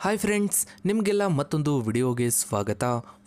Hi friends, ನಿಮಗೆಲ್ಲ ಮತ್ತೊಂದು ವಿಡಿಯೋಗೆ ಸ್ವಾಗತ.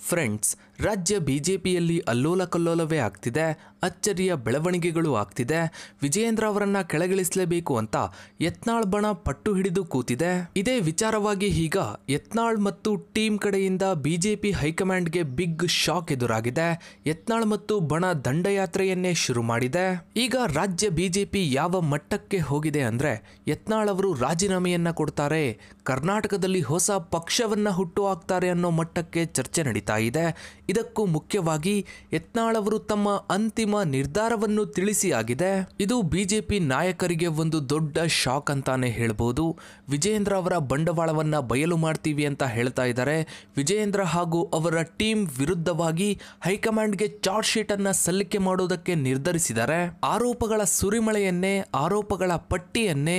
ಫ್ರೆಂಡ್ಸ್, ರಾಜ್ಯ ಬಿಜೆಪಿಯಲ್ಲಿ ಅಲ್ಲೋಲ ಕಲ್ಲೋಲವೇ ಆಗ್ತಿದೆ. ಅಚ್ಚರಿಯ ಬೆಳವಣಿಗೆಗಳು ಆಗ್ತಿದೆ. ವಿಜಯೇಂದ್ರ ಅವರನ್ನ ಕೆಳಗಿಳಿಸಲೇಬೇಕು ಅಂತ ಯತ್ನಾಳ್ ಬಣ ಪಟ್ಟು ಹಿಡಿದು ಕೂತಿದೆ. ಇದೇ ವಿಚಾರವಾಗಿ ಈಗ ಯತ್ನಾಳ್ ಮತ್ತು ಟೀಮ್ ಕಡೆಯಿಂದ ಬಿಜೆಪಿ ಹೈಕಮಾಂಡ್ಗೆ ಬಿಗ್ ಶಾಕ್ ಎದುರಾಗಿದೆ. ಯತ್ನಾಳ್ ಮತ್ತು ಬಣ ದಂಡಯಾತ್ರೆಯನ್ನೇ ಶುರು ಮಾಡಿದೆ. ಈಗ ರಾಜ್ಯ ಬಿಜೆಪಿ ಯಾವ ಮಟ್ಟಕ್ಕೆ ಹೋಗಿದೆ ಅಂದ್ರೆ ಯತ್ನಾಳ್ ಅವರು ರಾಜೀನಾಮೆಯನ್ನ ಕೊಡ್ತಾರೆ, ಕರ್ನಾಟಕದಲ್ಲಿ ಹೊಸ ಪಕ್ಷವನ್ನ ಹುಟ್ಟು ಹಾಕ್ತಾರೆ ಅನ್ನೋ ಮಟ್ಟಕ್ಕೆ ಚರ್ಚೆ ನಡೀತಾ ಇದೆ. ಇದಕ್ಕೂ ಮುಖ್ಯವಾಗಿ ಯತ್ನಾಳ್ ಅವರು ತಮ್ಮ ಅಂತಿಮ ನಿರ್ಧಾರವನ್ನು ತಿಳಿಸಿ ಆಗಿದೆ. ಇದು ಬಿಜೆಪಿ ನಾಯಕರಿಗೆ ಒಂದು ದೊಡ್ಡ ಶಾಕ್ ಅಂತಾನೆ ಹೇಳ್ಬೋದು. ವಿಜಯೇಂದ್ರ ಅವರ ಬಂಡವಾಳವನ್ನ ಬಯಲು ಮಾಡ್ತೀವಿ ಅಂತ ಹೇಳ್ತಾ ಇದ್ದಾರೆ. ವಿಜಯೇಂದ್ರ ಹಾಗೂ ಅವರ ಟೀಮ್ ವಿರುದ್ಧವಾಗಿ ಹೈಕಮಾಂಡ್ಗೆ ಚಾರ್ಜ್ ಶೀಟ್ ಅನ್ನ ಸಲ್ಲಿಕೆ ಮಾಡೋದಕ್ಕೆ ನಿರ್ಧರಿಸಿದ್ದಾರೆ. ಆರೋಪಗಳ ಸುರಿಮಳೆಯನ್ನೇ, ಆರೋಪಗಳ ಪಟ್ಟಿಯನ್ನೇ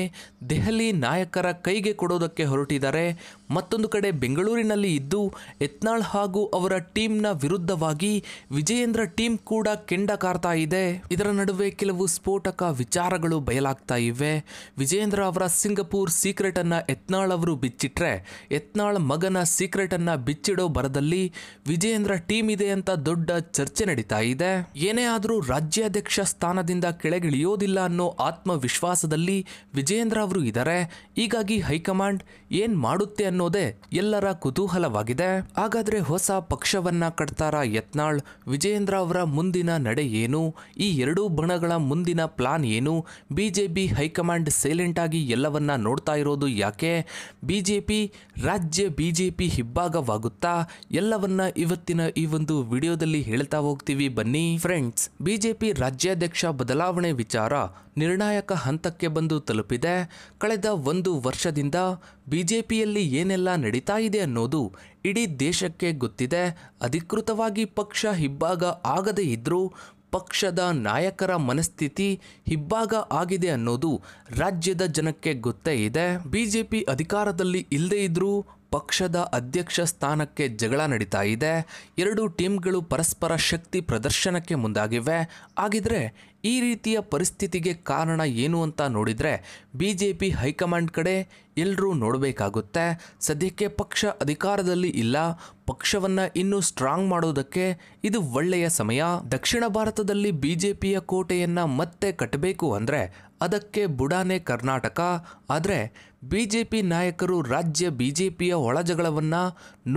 ದೆಹಲಿ ನಾಯಕರ ಕೈಗೆ ಕೊಡೋದಕ್ಕೆ ಹೊರಟಿದ್ದಾರೆ. ಮತ್ತೊಂದು ಕಡೆ ಬೆಂಗಳೂರಿನಲ್ಲಿ ಇದ್ದು ಯತ್ನಾಳ್ ಹಾಗೂ ಅವರ ಟೀಮ್ನ ವಿರುದ್ಧವಾಗಿ ವಿಜಯೇಂದ್ರ ಟೀಮ್ ಕೂಡ ಕೆಂಡ ಕಾರ್ತಾ ಇದೆ. ಇದರ ನಡುವೆ ಕೆಲವು ಸ್ಫೋಟಕ ವಿಚಾರಗಳು ಬಯಲಾಗ್ತಾ ಇವೆ. ವಿಜಯೇಂದ್ರ ಅವರ ಸಿಂಗಪೂರ್ ಸೀಕ್ರೆಟ್ ಅನ್ನ ಯತ್ನಾಳ್ ಅವರು ಬಿಚ್ಚಿಟ್ರೆ, ಯತ್ನಾಳ್ ಮಗನ ಸೀಕ್ರೆಟ್ ಅನ್ನ ಬಿಚ್ಚಿಡೋ ಬರದಲ್ಲಿ ವಿಜಯೇಂದ್ರ ಟೀಮ್ ಇದೆ ಅಂತ ದೊಡ್ಡ ಚರ್ಚೆ ನಡೀತಾ ಇದೆ. ಏನೇ ಆದ್ರೂ ರಾಜ್ಯಾಧ್ಯಕ್ಷ ಸ್ಥಾನದಿಂದ ಕೆಳಗಿಳಿಯೋದಿಲ್ಲ ಅನ್ನೋ ಆತ್ಮವಿಶ್ವಾಸದಲ್ಲಿ ವಿಜಯೇಂದ್ರ ಅವರು ಇದ್ದಾರೆ. ಹೀಗಾಗಿ ಹೈಕಮಾಂಡ್ ಏನ್ ಮಾಡುತ್ತೆ ಅನ್ನೋದೇ ಎಲ್ಲರ ಕುತೂಹಲವಾಗಿದೆ. ಹಾಗಾದ್ರೆ ಹೊಸ ಪಕ್ಷವನ್ನ ಕಟ್ತಾರ ಯತ್ನಾಳ್? ವಿಜಯೇಂದ್ರ ಅವರ ಮುಂದಿನ ನಡೆ ಏನು? ಈ ಎರಡೂ ಬಣಗಳ ಮುಂದಿನ ಪ್ಲಾನ್ ಏನು? ಬಿಜೆಪಿ ಹೈಕಮಾಂಡ್ ಸೈಲೆಂಟ್ ಆಗಿ ಎಲ್ಲವನ್ನ ನೋಡ್ತಾ ಇರೋದು ಯಾಕೆ? ರಾಜ್ಯ ಬಿಜೆಪಿ ಹಿಬ್ಬಾಗವಾಗುತ್ತಾ? ಎಲ್ಲವನ್ನ ಇವತ್ತಿನ ಈ ಒಂದು ವಿಡಿಯೋದಲ್ಲಿ ಹೇಳ್ತಾ ಹೋಗ್ತೀವಿ, ಬನ್ನಿ ಫ್ರೆಂಡ್ಸ್. ಬಿಜೆಪಿ ರಾಜ್ಯಾಧ್ಯಕ್ಷ ಬದಲಾವಣೆ ವಿಚಾರ ನಿರ್ಣಾಯಕ ಹಂತಕ್ಕೆ ಬಂದು ತಲುಪಿದೆ. ಕಳೆದ ಒಂದು ವರ್ಷದಿಂದ ಬಿಜೆಪಿಯಲ್ಲಿ ಏನೆಲ್ಲ ನಡೀತಾ ಇದೆ ಅನ್ನೋದು ಇಡೀ ದೇಶಕ್ಕೆ ಗೊತ್ತಿದೆ. ಅಧಿಕೃತವಾಗಿ ಪಕ್ಷ ಹಿಬ್ಬಾಗ ಆಗದೇ ಇದ್ರೂ ಪಕ್ಷದ ನಾಯಕರ ಮನಸ್ಥಿತಿ ಹಿಬ್ಬಾಗ ಆಗಿದೆ ಅನ್ನೋದು ರಾಜ್ಯದ ಜನಕ್ಕೆ ಗೊತ್ತೇ ಇದೆ. ಬಿಜೆಪಿ ಅಧಿಕಾರದಲ್ಲಿ ಇಲ್ಲದೇ ಇದ್ರೂ ಪಕ್ಷದ ಅಧ್ಯಕ್ಷ ಸ್ಥಾನಕ್ಕೆ ಜಗಳ ನಡೀತಾ ಇದೆ. ಎರಡು ಟೀಮ್ಗಳು ಪರಸ್ಪರ ಶಕ್ತಿ ಪ್ರದರ್ಶನಕ್ಕೆ ಮುಂದಾಗಿವೆ. ಹಾಗಿದ್ರೆ ಈ ರೀತಿಯ ಪರಿಸ್ಥಿತಿಗೆ ಕಾರಣ ಏನು ಅಂತ ನೋಡಿದ್ರೆ ಬಿಜೆಪಿ ಹೈಕಮಾಂಡ್ ಕಡೆ ಎಲ್ಲರೂ ನೋಡಬೇಕಾಗುತ್ತೆ. ಸದ್ಯಕ್ಕೆ ಪಕ್ಷ ಅಧಿಕಾರದಲ್ಲಿ ಇಲ್ಲ. ಪಕ್ಷವನ್ನ ಇನ್ನೂ ಸ್ಟ್ರಾಂಗ್ ಮಾಡೋದಕ್ಕೆ ಇದು ಒಳ್ಳೆಯ ಸಮಯ. ದಕ್ಷಿಣ ಭಾರತದಲ್ಲಿ ಬಿಜೆಪಿಯ ಕೋಟೆಯನ್ನ ಮತ್ತೆ ಕಟ್ಟಬೇಕು ಅಂದ್ರೆ ಅದಕ್ಕೆ ಬುಡಾನೆ ಕರ್ನಾಟಕ. ಆದರೆ ಬಿಜೆಪಿ ನಾಯಕರು ರಾಜ್ಯ ಬಿಜೆಪಿಯ ಒಳಜಗಳವನ್ನ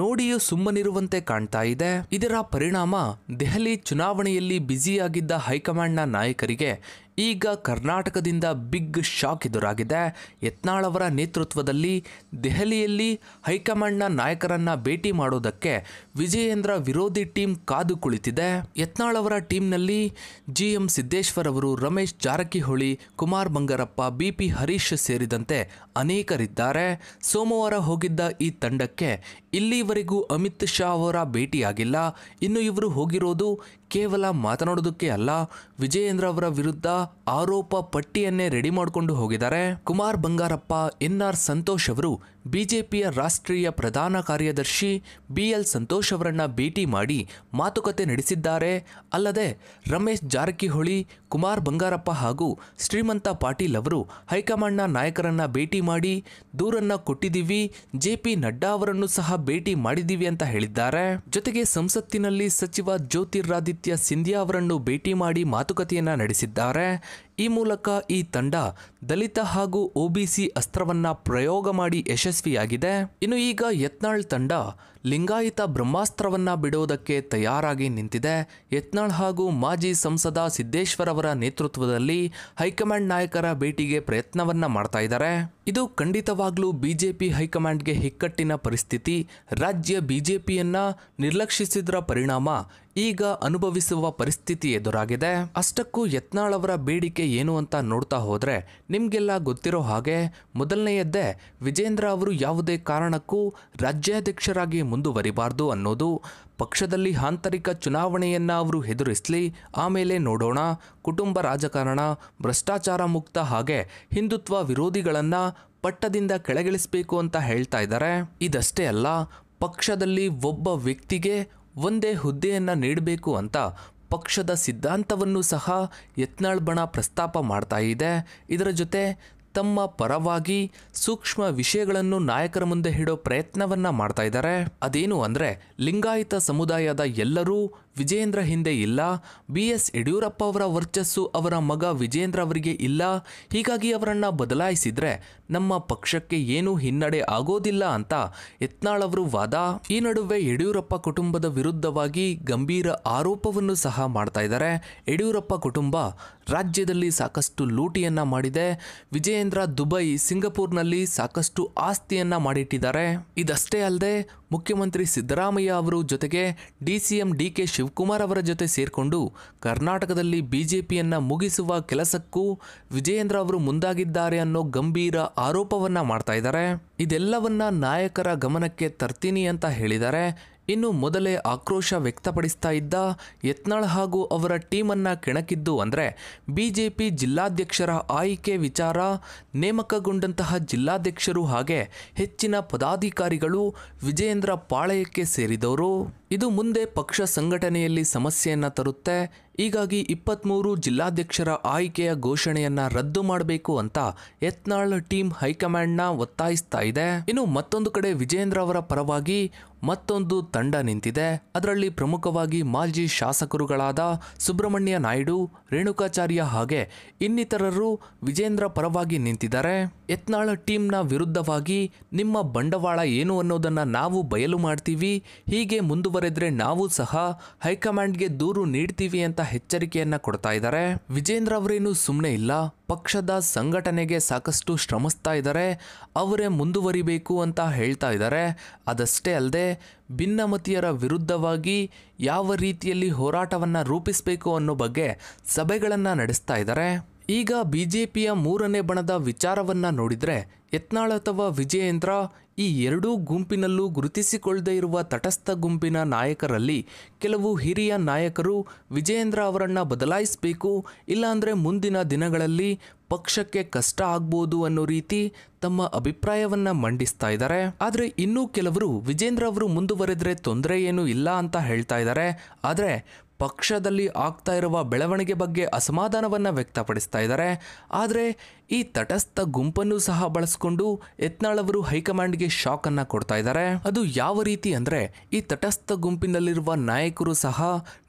ನೋಡಿಯೂ ಸುಮ್ಮನಿರುವಂತೆ ಕಾಣ್ತಾ ಇದೆ. ಇದರ ಪರಿಣಾಮ ದೆಹಲಿ ಚುನಾವಣೆಯಲ್ಲಿ ಬ್ಯುಸಿಯಾಗಿದ್ದ ಹೈಕಮಾಂಡ್ನ ನಾಯಕರಿಗೆ ಈಗ ಕರ್ನಾಟಕದಿಂದ ಬಿಗ್ ಶಾಕ್ ಎದುರಾಗಿದೆ. ಯತ್ನಾಳ್ ಅವರ ನೇತೃತ್ವದಲ್ಲಿ ದೆಹಲಿಯಲ್ಲಿ ಹೈಕಮಾಂಡ್ನ ನಾಯಕರನ್ನ ಭೇಟಿ ಮಾಡೋದಕ್ಕೆ ವಿಜಯೇಂದ್ರ ವಿರೋಧಿ ಟೀಮ್ ಕಾದು ಕುಳಿತಿದೆ. ಯತ್ನಾಳ್ ಅವರ ಟೀಮ್ನಲ್ಲಿ GM ಸಿದ್ದೇಶ್ವರ್ ಅವರು, ರಮೇಶ್ ಜಾರಕಿಹೊಳಿ, ಕುಮಾರ್ ಬಂಗಾರಪ್ಪ, BP ಹರೀಶ್ ಸೇರಿದಂತೆ ಅನೇಕರಿದ್ದಾರೆ. ಸೋಮವಾರ ಹೋಗಿದ್ದ ಈ ತಂಡಕ್ಕೆ ಇಲ್ಲಿವರೆಗೂ ಅಮಿತ್ ಶಾ ಅವರ ಭೇಟಿಯಾಗಿಲ್ಲ. ಇನ್ನು ಇವರು ಹೋಗಿರೋದು ಕೇವಲ ಮಾತನಾಡೋದಕ್ಕೆ ಅಲ್ಲ, ವಿಜಯೇಂದ್ರ ಅವರ ವಿರುದ್ಧ ಆರೋಪ ಪಟ್ಟಿಯನ್ನೇ ರೆಡಿ ಮಾಡಿಕೊಂಡು ಹೋಗಿದ್ದಾರೆ. ಕುಮಾರ್ ಬಂಗಾರಪ್ಪ, NR ಸಂತೋಷ್ ಅವರು ಬಿಜೆಪಿಯ ರಾಷ್ಟ್ರೀಯ ಪ್ರಧಾನ ಕಾರ್ಯದರ್ಶಿ BL ಸಂತೋಷ್ ಅವರನ್ನ ಭೇಟಿ ಮಾಡಿ ಮಾತುಕತೆ ನಡೆಸಿದ್ದಾರೆ. ಅಲ್ಲದೆ ರಮೇಶ್ ಜಾರಕಿಹೊಳಿ, ಕುಮಾರ್ ಬಂಗಾರಪ್ಪ ಹಾಗೂ ಶ್ರೀಮಂತ ಪಾಟೀಲ್ ಅವರು ಹೈಕಮಾಂಡ್ನ ನಾಯಕರನ್ನ ಭೇಟಿ ಮಾಡಿ ದೂರನ್ನ ಕೊಟ್ಟಿದ್ದೀವಿ, JP ನಡ್ಡಾ ಅವರನ್ನು ಸಹ ಭೇಟಿ ಮಾಡಿದ್ದೀವಿ ಅಂತ ಹೇಳಿದ್ದಾರೆ. ಜೊತೆಗೆ ಸಂಸತ್ತಿನಲ್ಲಿ ಸಚಿವ ಜ್ಯೋತಿರಾದಿತ್ಯ ಸಿಂಧ್ಯಾ ಅವರನ್ನು ಭೇಟಿ ಮಾಡಿ ಮಾತುಕತೆಯನ್ನ ನಡೆಸಿದ್ದಾರೆ. ಈ ಮೂಲಕ ಈ ತಂಡ ದಲಿತ ಹಾಗೂ OBC ಅಸ್ತ್ರವನ್ನ ಪ್ರಯೋಗ ಮಾಡಿ ಯಶಸ್ವಿಯಾಗಿದೆ. ಇನ್ನು ಈಗ ಯತ್ನಾಳ್ ತಂಡ ಲಿಂಗಾಯತ ಬ್ರಹ್ಮಾಸ್ತ್ರವನ್ನ ಬಿಡೋದಕ್ಕೆ ತಯಾರಾಗಿ ನಿಂತಿದೆ. ಯತ್ನಾಳ್ ಹಾಗೂ ಮಾಜಿ ಸಂಸದ ಸಿದ್ದೇಶ್ವರ್ ಅವರ ನೇತೃತ್ವದಲ್ಲಿ ಹೈಕಮಾಂಡ್ ನಾಯಕರ ಭೇಟಿಗೆ ಪ್ರಯತ್ನವನ್ನ ಮಾಡ್ತಾ ಇದ್ದಾರೆ. ಇದು ಖಂಡಿತವಾಗ್ಲೂ ಬಿಜೆಪಿ ಹೈಕಮಾಂಡ್ಗೆ ಹಿಕ್ಕಟ್ಟಿನ ಪರಿಸ್ಥಿತಿ. ರಾಜ್ಯ ಬಿಜೆಪಿಯನ್ನ ನಿರ್ಲಕ್ಷಿಸಿದ್ರ ಪರಿಣಾಮ ಈಗ ಅನುಭವಿಸುವ ಪರಿಸ್ಥಿತಿ ಎದುರಾಗಿದೆ. ಅಷ್ಟಕ್ಕೂ ಯತ್ನಾಳ್ ಅವರ ಬೇಡಿಕೆ ಏನು ಅಂತ ನೋಡ್ತಾ ಹೋದ್ರೆ ನಿಮ್ಗೆಲ್ಲ ಗೊತ್ತಿರೋ ಹಾಗೆ ಮೊದಲನೆಯದ್ದೇ ವಿಜಯೇಂದ್ರ ಅವರು ಯಾವುದೇ ಕಾರಣಕ್ಕೂ ರಾಜ್ಯಾಧ್ಯಕ್ಷರಾಗಿ ಮುಂದುವರಿಬಾರ್ದು ಅನ್ನೋದು. ಪಕ್ಷದಲ್ಲಿ ಆಂತರಿಕ ಚುನಾವಣೆಯನ್ನ ಅವರು ಎದುರಿಸಲಿ, ಆಮೇಲೆ ನೋಡೋಣ. ಕುಟುಂಬ ರಾಜಕಾರಣ, ಭ್ರಷ್ಟಾಚಾರ ಮುಕ್ತ ಹಾಗೆ ಹಿಂದುತ್ವ ವಿರೋಧಿಗಳನ್ನ ಪಟ್ಟದಿಂದ ಕೆಳಗಿಳಿಸಬೇಕು ಅಂತ ಹೇಳ್ತಾ ಇದ್ದಾರೆ. ಇದಷ್ಟೇ ಅಲ್ಲ, ಪಕ್ಷದಲ್ಲಿ ಒಬ್ಬ ವ್ಯಕ್ತಿಗೆ ಒಂದೇ ಹುದ್ದೆಯನ್ನ ನೀಡಬೇಕು ಅಂತ ಪಕ್ಷದ ಸಿದ್ಧಾಂತವನ್ನು ಸಹ ಯತ್ನಾಳ್ ಬಣ ಪ್ರಸ್ತಾಪ ಮಾಡ್ತಾ ಇದೆ. ಇದರ ಜೊತೆ ತಮ್ಮ ಪರವಾಗಿ ಸೂಕ್ಷ್ಮ ವಿಷಯಗಳನ್ನು ನಾಯಕರ ಮುಂದೆ ಇಡೋ ಪ್ರಯತ್ನವನ್ನ ಮಾಡ್ತಾ ಇದ್ದಾರೆ. ಅದೇನು ಅಂದ್ರೆ ಲಿಂಗಾಯತ ಸಮುದಾಯದ ಎಲ್ಲರೂ ವಿಜಯೇಂದ್ರ ಹಿಂದೆ ಇಲ್ಲ, BS ಯಡಿಯೂರಪ್ಪ ಅವರ ವರ್ಚಸ್ಸು ಅವರ ಮಗ ವಿಜಯೇಂದ್ರ ಅವರಿಗೆ ಇಲ್ಲ, ಹೀಗಾಗಿ ಅವರನ್ನ ಬದಲಾಯಿಸಿದ್ರೆ ನಮ್ಮ ಪಕ್ಷಕ್ಕೆ ಏನೂ ಹಿನ್ನಡೆ ಆಗೋದಿಲ್ಲ ಅಂತ ಯತ್ನಾಳ್ ಅವರು ವಾದ. ಈ ನಡುವೆ ಯಡಿಯೂರಪ್ಪ ಕುಟುಂಬದ ವಿರುದ್ಧವಾಗಿ ಗಂಭೀರ ಆರೋಪವನ್ನು ಸಹ ಮಾಡ್ತಾ ಇದ್ದಾರೆ. ಯಡಿಯೂರಪ್ಪ ಕುಟುಂಬ ರಾಜ್ಯದಲ್ಲಿ ಸಾಕಷ್ಟು ಲೂಟಿಯನ್ನ ಮಾಡಿದೆ, ವಿಜಯೇಂದ್ರ ದುಬೈ, ಸಿಂಗಪೂರ್ನಲ್ಲಿ ಸಾಕಷ್ಟು ಆಸ್ತಿಯನ್ನ ಮಾಡಿಟ್ಟಿದ್ದಾರೆ. ಇದಷ್ಟೇ ಅಲ್ಲದೆ ಮುಖ್ಯಮಂತ್ರಿ ಸಿದ್ದರಾಮಯ್ಯ ಅವರು ಜೊತೆಗೆ DCM DK ಶಿವಕುಮಾರ್ ಅವರ ಜೊತೆ ಸೇರ್ಕೊಂಡು ಕರ್ನಾಟಕದಲ್ಲಿ ಬಿಜೆಪಿಯನ್ನ ಮುಗಿಸುವ ಕೆಲಸಕ್ಕೂ ವಿಜಯೇಂದ್ರ ಅವರು ಮುಂದಾಗಿದ್ದಾರೆ ಅನ್ನೋ ಗಂಭೀರ ಆರೋಪವನ್ನ ಮಾಡ್ತಾ ಇದ್ದಾರೆ. ಇದೆಲ್ಲವನ್ನ ನಾಯಕರ ಗಮನಕ್ಕೆ ತರ್ತೀನಿ ಅಂತ ಹೇಳಿದ್ದಾರೆ. ಇನ್ನು ಮೊದಲೇ ಆಕ್ರೋಶ ವ್ಯಕ್ತಪಡಿಸ್ತಾ ಇದ್ದ ಯತ್ನಾಳ್ ಹಾಗೂ ಅವರ ಟೀಮನ್ನ ಕೆಣಕಿದ್ದು ಅಂದರೆ ಬಿಜೆಪಿ ಜಿಲ್ಲಾಧ್ಯಕ್ಷರ ಆಯ್ಕೆ ವಿಚಾರ. ನೇಮಕಗೊಂಡಂತಹ ಜಿಲ್ಲಾಧ್ಯಕ್ಷರು ಹಾಗೆ ಹೆಚ್ಚಿನ ಪದಾಧಿಕಾರಿಗಳು ವಿಜಯೇಂದ್ರ ಪಾಳಯಕ್ಕೆ ಸೇರಿದವರು. ಇದು ಮುಂದೆ ಪಕ್ಷ ಸಂಘಟನೆಯಲ್ಲಿ ಸಮಸ್ಯೆಯನ್ನ ತರುತ್ತೆ. ಹೀಗಾಗಿ 23 ಜಿಲ್ಲಾಧ್ಯಕ್ಷರ ಆಯ್ಕೆಯ ಘೋಷಣೆಯನ್ನ ರದ್ದು ಮಾಡಬೇಕು ಅಂತ ಯತ್ನಾಳ್ ಟೀಮ್ ಹೈಕಮಾಂಡ್ನ ಒತ್ತಾಯಿಸ್ತಾ ಇದೆ. ಇನ್ನು ಮತ್ತೊಂದು ಕಡೆ ವಿಜಯೇಂದ್ರ ಅವರ ಪರವಾಗಿ ಮತ್ತೊಂದು ತಂಡ ನಿಂತಿದೆ. ಅದರಲ್ಲಿ ಪ್ರಮುಖವಾಗಿ ಮಾಜಿ ಶಾಸಕರುಗಳಾದ ಸುಬ್ರಹ್ಮಣ್ಯ ನಾಯ್ಡು, ರೇಣುಕಾಚಾರ್ಯ ಹಾಗೆ ಇನ್ನಿತರರು ವಿಜಯೇಂದ್ರ ಪರವಾಗಿ ನಿಂತಿದ್ದಾರೆ. ಯತ್ನಾಳ್ ಟೀಮ್ನ ವಿರುದ್ಧವಾಗಿ ನಿಮ್ಮ ಬಂಡವಾಳ ಏನು ಅನ್ನೋದನ್ನ ನಾವು ಬಯಲು ಮಾಡ್ತೀವಿ, ಹೀಗೆ ಮುಂದುವರೆದ್ರೆ ನಾವು ಸಹ ಹೈಕಮಾಂಡ್ಗೆ ದೂರು ನೀಡ್ತೀವಿ ಅಂತ ಎಚ್ಚರಿಕೆಯನ್ನ ಕೊಡ್ತಾ ಇದ್ದಾರೆ. ವಿಜಯೇಂದ್ರ ಅವರೇನು ಸುಮ್ಮನೆ ಇಲ್ಲ, ಪಕ್ಷದ ಸಂಘಟನೆಗೆ ಸಾಕಷ್ಟು ಶ್ರಮಿಸ್ತಾ ಇದ್ದಾರೆ, ಅವರೇ ಮುಂದುವರಿಬೇಕು ಅಂತ ಹೇಳ್ತಾ ಇದ್ದಾರೆ. ಅದಷ್ಟೇ ಅಲ್ಲದೆ ಭಿನ್ನಮತೀಯರ ವಿರುದ್ಧವಾಗಿ ಯಾವ ರೀತಿಯಲ್ಲಿ ಹೋರಾಟವನ್ನ ರೂಪಿಸಬೇಕು ಅನ್ನೋ ಬಗ್ಗೆ ಸಭೆಗಳನ್ನ ನಡೆಸ್ತಾ ಇದ್ದಾರೆ. ಈಗ ಬಿಜೆಪಿಯ 3ನೇ ಬಣದ ವಿಚಾರವನ್ನ ನೋಡಿದ್ರೆ ಯತ್ನಾಳ್ ಅಥವಾ ವಿಜಯೇಂದ್ರ ಈ ಎರಡೂ ಗುಂಪಿನಲ್ಲೂ ಗುರುತಿಸಿಕೊಳ್ಳದೇ ಇರುವ ತಟಸ್ಥ ಗುಂಪಿನ ನಾಯಕರಲ್ಲಿ ಕೆಲವು ಹಿರಿಯ ನಾಯಕರು ವಿಜಯೇಂದ್ರ ಅವರನ್ನ ಬದಲಾಯಿಸಬೇಕು, ಇಲ್ಲಾಂದ್ರೆ ಮುಂದಿನ ದಿನಗಳಲ್ಲಿ ಪಕ್ಷಕ್ಕೆ ಕಷ್ಟ ಆಗ್ಬೋದು ಅನ್ನೋ ರೀತಿ ತಮ್ಮ ಅಭಿಪ್ರಾಯವನ್ನ ಮಂಡಿಸ್ತಾ ಇದ್ದಾರೆ. ಆದ್ರೆ ಇನ್ನೂ ಕೆಲವರು ವಿಜಯೇಂದ್ರ ಅವರು ಮುಂದುವರೆದ್ರೆ ತೊಂದರೆ ಏನೂ ಇಲ್ಲ ಅಂತ ಹೇಳ್ತಾ ಇದ್ದಾರೆ. ಆದ್ರೆ ಪಕ್ಷದಲ್ಲಿ ಆಗ್ತಾ ಇರುವ ಬೆಳವಣಿಗೆ ಬಗ್ಗೆ ಅಸಮಾಧಾನವನ್ನ ವ್ಯಕ್ತಪಡಿಸ್ತಾ ಇದ್ದಾರೆ. ಆದರೆ ಈ ತಟಸ್ಥ ಗುಂಪನ್ನು ಸಹ ಬಳಸಿಕೊಂಡು ಯತ್ನಾಳ್ ಅವರು ಹೈಕಮಾಂಡ್ಗೆ ಶಾಕ್ ಅನ್ನ ಕೊಡ್ತಾ ಇದ್ದಾರೆ. ಅದು ಯಾವ ರೀತಿ ಅಂದ್ರೆ ಈ ತಟಸ್ಥ ಗುಂಪಿನಲ್ಲಿರುವ ನಾಯಕರು ಸಹ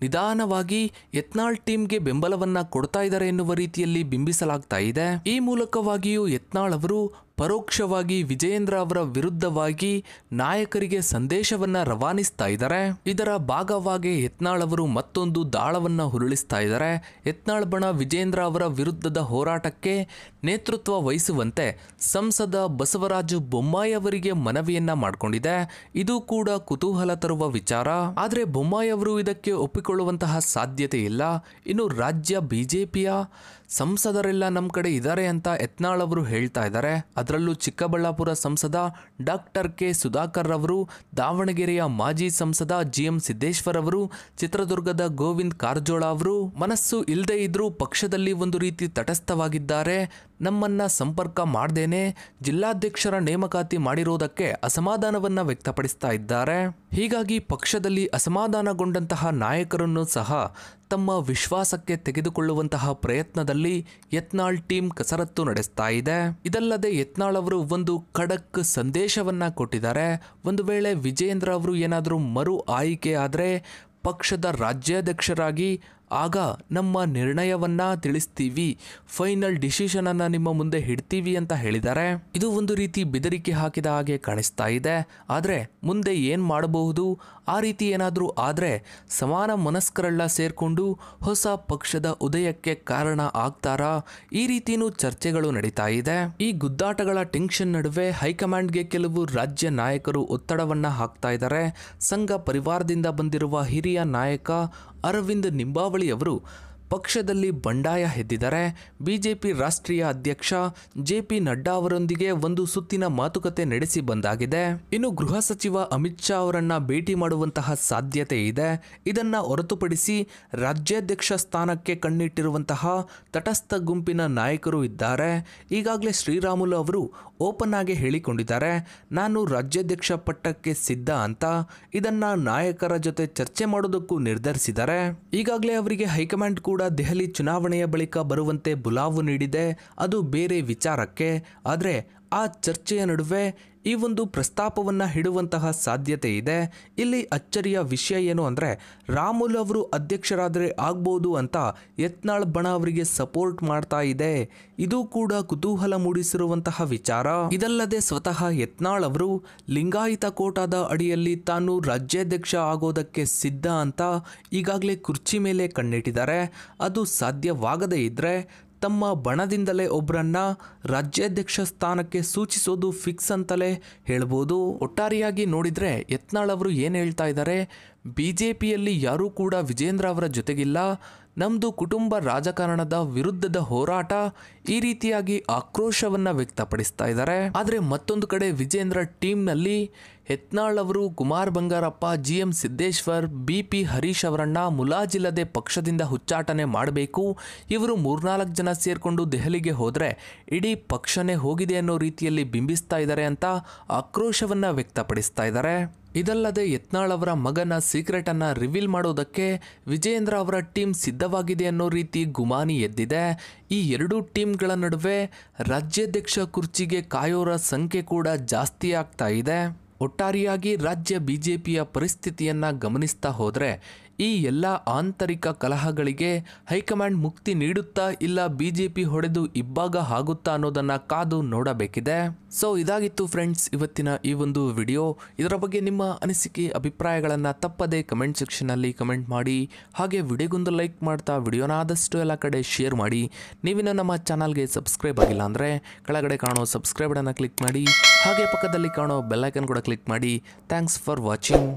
ನಿಧಾನವಾಗಿ ಯತ್ನಾಳ್ ಟೀಮ್ಗೆ ಬೆಂಬಲವನ್ನ ಕೊಡ್ತಾ ಇದ್ದಾರೆ ಎನ್ನುವ ರೀತಿಯಲ್ಲಿ ಬಿಂಬಿಸಲಾಗ್ತಾ ಇದೆ. ಈ ಮೂಲಕವಾಗಿಯೂ ಯತ್ನಾಳ್ ಅವರು ಪರೋಕ್ಷವಾಗಿ ವಿಜಯೇಂದ್ರ ಅವರ ವಿರುದ್ಧವಾಗಿ ನಾಯಕರಿಗೆ ಸಂದೇಶವನ್ನ ರವಾನಿಸ್ತಾ ಇದ್ದಾರೆ. ಇದರ ಭಾಗವಾಗಿ ಯತ್ನಾಳ್ ಅವರು ಮತ್ತೊಂದು ದಾಳವನ್ನ ಹುರುಳಿಸ್ತಾ ಇದ್ದಾರೆ. ಯತ್ನಾಳ್ ಬಣ ವಿಜಯೇಂದ್ರ ಅವರ ವಿರುದ್ಧದ ಹೋರಾಟಕ್ಕೆ ನೇತೃತ್ವ ವಹಿಸುವಂತೆ ಸಂಸದ ಬಸವರಾಜ ಬೊಮ್ಮಾಯಿ ಅವರಿಗೆ ಮನವಿಯನ್ನ ಮಾಡಿಕೊಂಡಿದೆ. ಇದು ಕೂಡ ಕುತೂಹಲ ತರುವ ವಿಚಾರ. ಆದ್ರೆ ಬೊಮ್ಮಾಯಿ ಅವರು ಇದಕ್ಕೆ ಒಪ್ಪಿಕೊಳ್ಳುವಂತಹ ಸಾಧ್ಯತೆ ಇಲ್ಲ. ಇನ್ನು ರಾಜ್ಯ ಬಿಜೆಪಿಯ ಸಂಸದರೆಲ್ಲ ನಮ್ಮ ಕಡೆ ಇದ್ದಾರೆ ಅಂತ ಯತ್ನಾಳ್ ಅವರು ಹೇಳ್ತಾ ಇದ್ದಾರೆ. ಅದರಲ್ಲೂ ಚಿಕ್ಕಬಳ್ಳಾಪುರ ಸಂಸದ ಡಾಕ್ಟರ್ ಕೆ ಸುಧಾಕರ್ ಅವರು, ದಾವಣಗೆರೆಯ ಮಾಜಿ ಸಂಸದ GM ಸಿದ್ದೇಶ್ವರ್ ಅವರು, ಚಿತ್ರದುರ್ಗದ ಗೋವಿಂದ್ ಕಾರಜೋಳ ಅವರು ಮನಸ್ಸು ಇಲ್ಲದೆ ಇದ್ರೂ ಪಕ್ಷದಲ್ಲಿ ಒಂದು ರೀತಿ ತಟಸ್ಥವಾಗಿದ್ದಾರೆ. ನಮ್ಮನ್ನ ಸಂಪರ್ಕ ಮಾಡ್ದೇನೆ ಜಿಲ್ಲಾಧ್ಯಕ್ಷರ ನೇಮಕಾತಿ ಮಾಡಿರೋದಕ್ಕೆ ಅಸಮಾಧಾನವನ್ನ ವ್ಯಕ್ತಪಡಿಸ್ತಾ ಇದ್ದಾರೆ. ಹೀಗಾಗಿ ಪಕ್ಷದಲ್ಲಿ ಅಸಮಾಧಾನಗೊಂಡಂತಹ ನಾಯಕರನ್ನು ಸಹ ತಮ್ಮ ವಿಶ್ವಾಸಕ್ಕೆ ತೆಗೆದುಕೊಳ್ಳುವಂತಹ ಪ್ರಯತ್ನದಲ್ಲಿ ಯತ್ನಾಳ್ ಟೀಮ್ ಕಸರತ್ತು ನಡೆಸ್ತಾ ಇದೆ. ಇದಲ್ಲದೆ ಯತ್ನಾಳ್ ಅವರು ಒಂದು ಖಡಕ್ ಸಂದೇಶವನ್ನ ಕೊಟ್ಟಿದ್ದಾರೆ. ಒಂದು ವೇಳೆ ವಿಜಯೇಂದ್ರ ಅವರು ಏನಾದರೂ ಮರು ಆಯ್ಕೆ ಆದ್ರೆ ಪಕ್ಷದ ರಾಜ್ಯಾಧ್ಯಕ್ಷರಾಗಿ ಆಗ ನಮ್ಮ ನಿರ್ಣಯವನ್ನ ತಿಳಿಸ್ತೀವಿ, ಫೈನಲ್ ಡಿಸಿಷನ್ ಅನ್ನ ನಿಮ್ಮ ಮುಂದೆ ಇಡ್ತೀವಿ ಅಂತ ಹೇಳಿದ್ದಾರೆ. ಇದು ಒಂದು ರೀತಿ ಬೆದರಿಕೆ ಹಾಕಿದ ಹಾಗೆ ಕಾಣಿಸ್ತಾ ಇದೆ. ಆದ್ರೆ ಮುಂದೆ ಏನ್ ಮಾಡಬಹುದು, ಆ ರೀತಿ ಏನಾದರೂ ಆದ್ರೆ ಸಮಾನ ಮನಸ್ಕರೆಲ್ಲ ಸೇರ್ಕೊಂಡು ಹೊಸ ಪಕ್ಷದ ಉದಯಕ್ಕೆ ಕಾರಣ ಆಗ್ತಾರಾ, ಈ ರೀತಿನೂ ಚರ್ಚೆಗಳು ನಡೀತಾ ಇದೆ. ಈ ಗುದ್ದಾಟಗಳ ಟೆನ್ಷನ್ ನಡುವೆ ಹೈಕಮಾಂಡ್ಗೆ ಕೆಲವು ರಾಜ್ಯ ನಾಯಕರು ಒತ್ತಡವನ್ನ ಹಾಕ್ತಾ ಇದ್ದಾರೆ. ಸಂಘ ಪರಿವಾರದಿಂದ ಬಂದಿರುವ ಹಿರಿಯ ನಾಯಕ ಅರವಿಂದ್ ನಿಂಬಾವಳಿ ಅವರು ಪಕ್ಷದಲ್ಲಿ ಬಂಡಾಯ ಎದ್ದಿದ್ದಾರೆ. ಬಿಜೆಪಿ ರಾಷ್ಟ್ರೀಯ ಅಧ್ಯಕ್ಷ JP ನಡ್ಡಾ ಅವರೊಂದಿಗೆ ಒಂದು ಸುತ್ತಿನ ಮಾತುಕತೆ ನಡೆಸಿ ಬಂದಾಗಿದೆ. ಇನ್ನು ಗೃಹ ಸಚಿವ ಅಮಿತ್ ಶಾ ಅವರನ್ನ ಭೇಟಿ ಮಾಡುವಂತಹ ಸಾಧ್ಯತೆ ಇದೆ. ಇದನ್ನ ಹೊರತುಪಡಿಸಿ ರಾಜ್ಯಾಧ್ಯಕ್ಷ ಸ್ಥಾನಕ್ಕೆ ಕಣ್ಣಿಟ್ಟಿರುವಂತಹ ತಟಸ್ಥ ಗುಂಪಿನ ನಾಯಕರು ಇದ್ದಾರೆ. ಈಗಾಗಲೇ ಶ್ರೀರಾಮುಲು ಅವರು ಓಪನ್ ಆಗಿ ಹೇಳಿಕೊಂಡಿದ್ದಾರೆ, ನಾನು ರಾಜ್ಯಾಧ್ಯಕ್ಷ ಪಟ್ಟಕ್ಕೆ ಸಿದ್ಧ ಅಂತ. ಇದನ್ನ ನಾಯಕರ ಜೊತೆ ಚರ್ಚೆ ಮಾಡೋದಕ್ಕೂ ನಿರ್ಧರಿಸಿದ್ದಾರೆ. ಈಗಾಗಲೇ ಅವರಿಗೆ ಹೈಕಮಾಂಡ್ ಕೂಡ ದೆಹಲಿ ಚುನಾವಣೆಯ ಬಳಿಕ ಬರುವಂತೆ ಬುಲಾವು ನೀಡಿದೆ. ಅದು ಬೇರೆ ವಿಚಾರಕ್ಕೆ. ಆದರೆ ಆ ಚರ್ಚೆಯ ನಡುವೆ ಈ ಒಂದು ಪ್ರಸ್ತಾಪವನ್ನು ಇಡುವಂತಹ ಸಾಧ್ಯತೆ ಇದೆ. ಇಲ್ಲಿ ಅಚ್ಚರಿಯ ವಿಷಯ ಏನು ಅಂದರೆ, ರಾಮುಲು ಅವರು ಅಧ್ಯಕ್ಷರಾದರೆ ಆಗ್ಬೋದು ಅಂತ ಯತ್ನಾಳ್ ಬಣ ಅವರಿಗೆ ಸಪೋರ್ಟ್ ಮಾಡ್ತಾ ಇದೆ. ಇದು ಕೂಡ ಕುತೂಹಲ ಮೂಡಿಸಿರುವಂತಹ ವಿಚಾರ. ಇದಲ್ಲದೆ ಸ್ವತಃ ಯತ್ನಾಳ್ ಅವರು ಲಿಂಗಾಯತ ಕೋಟಾದ ಅಡಿಯಲ್ಲಿ ತಾನು ರಾಜ್ಯಾಧ್ಯಕ್ಷ ಆಗೋದಕ್ಕೆ ಸಿದ್ಧ ಅಂತ ಈಗಾಗಲೇ ಕುರ್ಚಿ ಮೇಲೆ ಕಣ್ಣಿಟ್ಟಿದ್ದಾರೆ. ಅದು ಸಾಧ್ಯವಾಗದೇ ಇದ್ದರೆ ತಮ್ಮ ಬಣದಿಂದಲೇ ಒಬ್ಬರನ್ನ ರಾಜ್ಯಾಧ್ಯಕ್ಷ ಸ್ಥಾನಕ್ಕೆ ಸೂಚಿಸೋದು ಫಿಕ್ಸ್ ಅಂತಲೇ ಹೇಳ್ಬೋದು. ಒಟ್ಟಾರೆಯಾಗಿ ನೋಡಿದರೆ ಯತ್ನಾಳ್ ಅವರು ಏನು ಹೇಳ್ತಾ ಇದ್ದಾರೆ, BJPಯಲ್ಲಿ ಯಾರೂ ಕೂಡ ವಿಜೇಂದ್ರ ಅವರ ಜೊತೆಗಿಲ್ಲ, ನಮ್ಮದು ಕುಟುಂಬ ರಾಜಕಾರಣದ ವಿರುದ್ಧದ ಹೋರಾಟ, ಈ ರೀತಿಯಾಗಿ ಆಕ್ರೋಶವನ್ನು ವ್ಯಕ್ತಪಡಿಸ್ತಾ ಇದ್ದಾರೆ. ಆದರೆ ಮತ್ತೊಂದು ಕಡೆ ವಿಜೇಂದ್ರ ಟೀಮ್ನಲ್ಲಿ ಯತ್ನಾಳ್ ಅವರು, ಕುಮಾರ್ ಬಂಗಾರಪ್ಪ, GM ಸಿದ್ದೇಶ್ವರ್, BP ಹರೀಶ್ ಅವರನ್ನ ಮುಲಾಜಿಲ್ಲದೆ ಪಕ್ಷದಿಂದ ಹುಚ್ಚಾಟನೆ ಮಾಡಬೇಕು, ಇವರು 3-4 ಜನ ಸೇರಿಕೊಂಡು ದೆಹಲಿಗೆ ಹೋದರೆ ಇಡೀ ಪಕ್ಷನೇ ಹೋಗಿದೆ ಅನ್ನೋ ರೀತಿಯಲ್ಲಿ ಬಿಂಬಿಸ್ತಾ ಇದ್ದಾರೆ ಅಂತ ಆಕ್ರೋಶವನ್ನು ವ್ಯಕ್ತಪಡಿಸ್ತಾ ಇದ್ದಾರೆ. ಇದಲ್ಲದೆ ಯತ್ನಾಳ್ ಅವರ ಮಗನ ಸೀಕ್ರೆಟ್ ಅನ್ನ ರಿವೀಲ್ ಮಾಡೋದಕ್ಕೆ ವಿಜೇಂದ್ರ ಅವರ ಟೀಮ್ ಸಿದ್ಧವಾಗಿದೆ ಅನ್ನೋ ರೀತಿ ಗುಮಾನಿ ಎದ್ದಿದೆ. ಈ ಎರಡೂ ಟೀಮ್ಗಳ ನಡುವೆ ರಾಜ್ಯಾಧ್ಯಕ್ಷ ಕುರ್ಚಿಗೆ ಕಾಯೋರ ಸಂಖ್ಯೆ ಕೂಡ ಜಾಸ್ತಿ ಆಗ್ತಾ ಇದೆ. ಒಟ್ಟಾರೆಯಾಗಿ ರಾಜ್ಯ BJPಯ ಪರಿಸ್ಥಿತಿಯನ್ನ ಗಮನಿಸ್ತಾ ಹೋದರೆ ಈ ಎಲ್ಲ ಆಂತರಿಕ ಕಲಹಗಳಿಗೆ ಹೈಕಮಾಂಡ್ ಮುಕ್ತಿ ನೀಡುತ್ತಾ ಇಲ್ಲ BJP ಹೊಡೆದು ಇಬ್ಬಾಗ ಆಗುತ್ತಾ ಅನ್ನೋದನ್ನ ಕಾದು ನೋಡಬೇಕಿದೆ. ಸೊ ಇದಾಗಿತ್ತು ಫ್ರೆಂಡ್ಸ್ ಇವತ್ತಿನ ಈ ಒಂದು ವಿಡಿಯೋ. ಇದರ ಬಗ್ಗೆ ನಿಮ್ಮ ಅನಿಸಿಕೆ ಅಭಿಪ್ರಾಯಗಳನ್ನು ತಪ್ಪದೆ ಕಮೆಂಟ್ ಸೆಕ್ಷನಲ್ಲಿ ಕಮೆಂಟ್ ಮಾಡಿ. ಹಾಗೆ ವಿಡಿಯೋಗೊಂದು ಲೈಕ್ ಮಾಡ್ತಾ ವಿಡಿಯೋನ ಆದಷ್ಟು ಎಲ್ಲ ಕಡೆ ಶೇರ್ ಮಾಡಿ. ನೀವಿನ್ನು ನಮ್ಮ ಚಾನಲ್ಗೆ ಸಬ್ಸ್ಕ್ರೈಬ್ ಆಗಿಲ್ಲ ಅಂದರೆ ಕೆಳಗಡೆ ಕಾಣೋ ಸಬ್ಸ್ಕ್ರೈಬ್ ಬಟನ್ನ ಕ್ಲಿಕ್ ಮಾಡಿ. ಹಾಗೆ ಪಕ್ಕದಲ್ಲಿ ಕಾಣೋ ಬೆಲ್ ಐಕನ್ ಕೂಡ ಕ್ಲಿಕ್ ಮಾಡಿ. Thanks for watching.